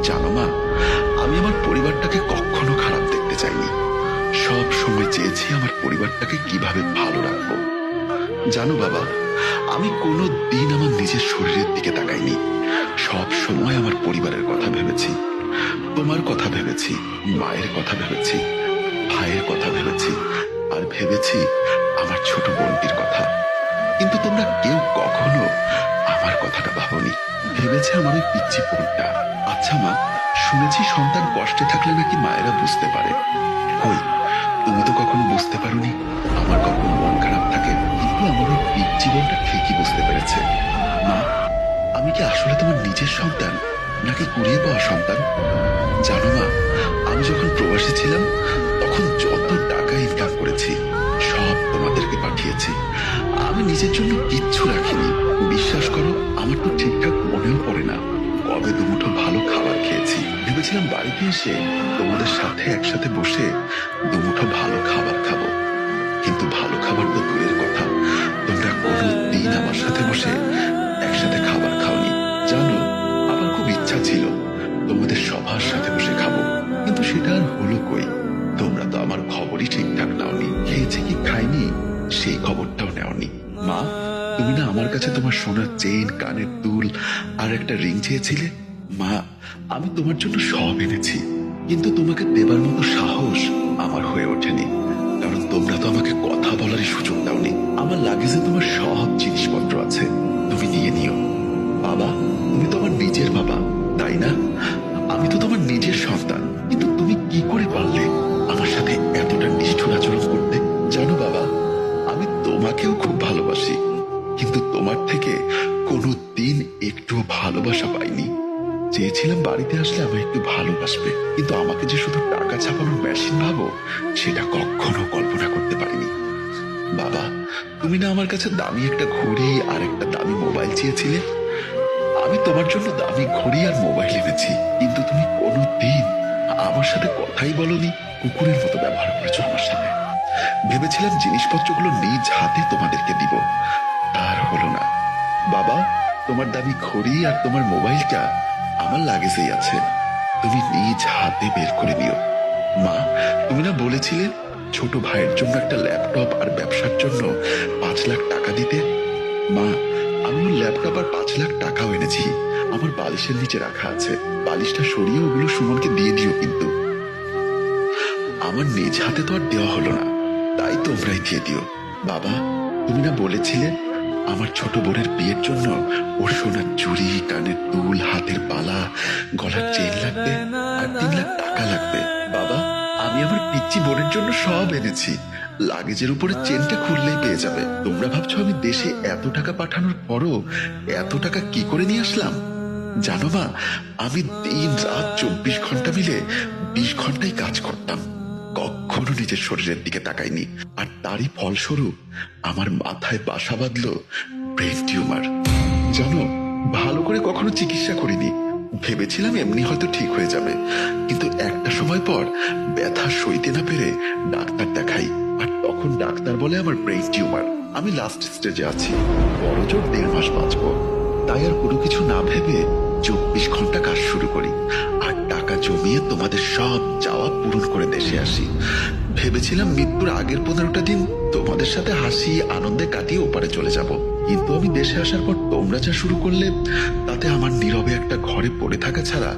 জানো মা, আমি আমার পরিবারটাকে কখনো খারাপ দেখতে চাইনি। সব সময় চেয়েছি আমার পরিবারটাকে কিভাবে ভালো রাখবো। জানো বাবা, আমি কোনো দিন আমার নিজের শরীরের দিকে তাকাইনি। সব সময় আমার পরিবারের কথা ভেবেছি, তোমার কথা ভেবেছি, মায়ের কথা ভেবেছি, ভাইয়ের কথা ভেবেছি, আর ভেবেছি আমার ছোট বোনটির কথা। কিন্তু তোমরা কেউ কখনো আমার কথাটা ভাবনি। ভেবেছে আমার ওই পিচ্চি বোনটা। আচ্ছা মা, শুনেছি সন্তান কষ্টে থাকলে নাকি মায়েরা বুঝতে পারে। কই, তুমি তো কখনো বুঝতে পারোনি আমার কখন মন খারাপ থাকে। কিন্তু আমার ওই পিচ্চি বোনটা ঠিকই বুঝতে পেরেছে। মা, আমি কি আসলে তোমার নিজের সন্তান নাকি কুড়িয়ে পাওয়া সন্তান? জানো মা, আমি যখন প্রবাসী ছিলাম তখন যত টাকা ইনকাম করেছি সব তোমাদেরকে পাঠিয়েছি। আমি নিজের জন্য কিচ্ছু রাখিনি। বিশ্বাস করো, আমার তো ঠিকঠাক মনেও পড়ে না কবে দুমুঠো ভালো খাবার খেয়েছি। ভেবেছিলাম বাড়িতে এসে তোমাদের সাথে একসাথে বসে দুমুঠো ভালো খাবার খাবো, কিন্তু ভালো খাবার তো দূরের কথা, তোমরা কোনো দিন আমার সাথে বসে একসাথে খাবার খাওনি। জানো, আমার খুব ইচ্ছা ছিল তোমাদের সবার সাথে বসে খাবো, কিন্তু সেটা আর হলো কই। তোমরা তো আমার খবরই ঠিকঠাক নাওনি। খেয়েছে কি খাইনি সেই খবরটাও নেওনি। মা, তুমি না আমার কাছে তোমার সোনার চেন, কানের দুল আর একটা রিং চেয়েছিলে। মা, আমি তোমার জন্য সব এনেছি, কিন্তু তোমাকে দেবার মতো সাহস আমার হয়ে ওঠেনি, কারণ তোমরা তো আমাকে কথা বলারই সুযোগ দাওনি। আমার লাগেজে তোমার সব জিনিসপত্র আছে, তুমি নিয়ে নিও। বাবা, তুমি তো আমার নিজের বাবা, তাই না? আমি তো তোমার নিজের সন্তান, কিন্তু তুমি কি করে পারলে আমার সাথে এতটা নিষ্ঠুর আচরণ করতে? জানো বাবা, আমি তোমাকেও খুব ভালোবাসি, কিন্তু তোমার থেকে কোনো দিন একটু ভালোবাসা পাইনি। চেয়েছিলাম বাড়িতে আসলে আমায় একটু ভালোবাসবে, কিন্তু আমাকে যে শুধু টাকা ছাপানোর মেশিন ভাবো সেটা কখনো কল্পনা করতে পারিনি। বাবা, তুমি না আমার কাছে দামি একটা ঘড়ি আর একটা দামি মোবাইল চেয়েছিলে। আমি তোমার জন্য দামি ঘড়ি আর মোবাইল এনেছি, কিন্তু তুমি কোনো দিন আমার সাথে কথাই বলনি। কুকুরের মতো ব্যবহার করেছো আমার সাথে। ভেবেছিলাম জিনিসপত্রগুলো নিজ হাতে তোমাদেরকে দিব, তার হলো না। বাবা, তোমার দামি ঘড়ি আর তোমার মোবাইলটা আমার লাগেজেই আছে, তুমি নিজ হাতে বের করে নিও। মা, তুমি না বলেছিলে ছোট ভাইয়ের জন্য একটা ল্যাপটপ আর ব্যবসার জন্য 5 লাখ টাকা দিতে। মা, আমি ওর ল্যাপটপ আর 5 লাখ টাকাও এনেছি, আমার বালিশের নিচে রাখা আছে। বালিশটা সরিয়ে ওগুলো সুমনকে দিয়ে দিও। কিন্তু আমার নিজ হাতে তো আর দেওয়া হলো না, তাই তোমরাই দিয়ে দিও। বাবা, তুমি না বলেছিলে আমার ছোট বোনের বিয়ের জন্য ওর সোনার চুড়ি, কানের দুল, হাতের বালা, গলার চেন লাগবে আর 3 লাখ টাকা লাগবে। বাবা, আমি আমার পিচ্চি বোনের জন্য সব এনেছি। লাগেজের উপরে চেনটা খুললেই পেয়ে যাবে। তোমরা ভাবছো আমি দেশে এত টাকা পাঠানোর পরও এত টাকা কি করে নিয়ে আসলাম? জানো মা, আমি দিন রাত 24 ঘন্টা মিলে 20 ঘন্টাই কাজ করতাম, কখনো নিজের শরীরের দিকে তাকাইনি। আর তারই ফলস্বরূপ আমার মাথায় বাসা বাঁধলো ব্রেন টিউমার। জানো, ভালো করে কখনো চিকিৎসা করিনি, ভেবেছিলাম এমনি হয়তো ঠিক হয়ে যাবে, কিন্তু একটা সময় পর ব্যথা সইতে না পেরে ডাক্তার দেখাই, আর তখন ডাক্তার বলে আমার ব্রেন টিউমার। আমি লাস্ট স্টেজে আছি, বড় জোর 1.5 মাস বাঁচবো। তাই আর কোনো কিছু না ভেবে 24 ঘন্টা কাজ শুরু করি, আর টাকা জমিয়ে তোমাদের সব চাওয়া পূরণ করে দেশে আসি। ভেবেছিলাম মৃত্যুর আগের 15টা দিন তোমাদের সাথে হাসি আনন্দে কাটিয়ে ওপারে চলে যাব, কিন্তু আমি দেশে আসার পর তোমরা যা শুরু করলে তাতে আমার নীরবে একটা ঘরে পড়ে থাকা ছাড়া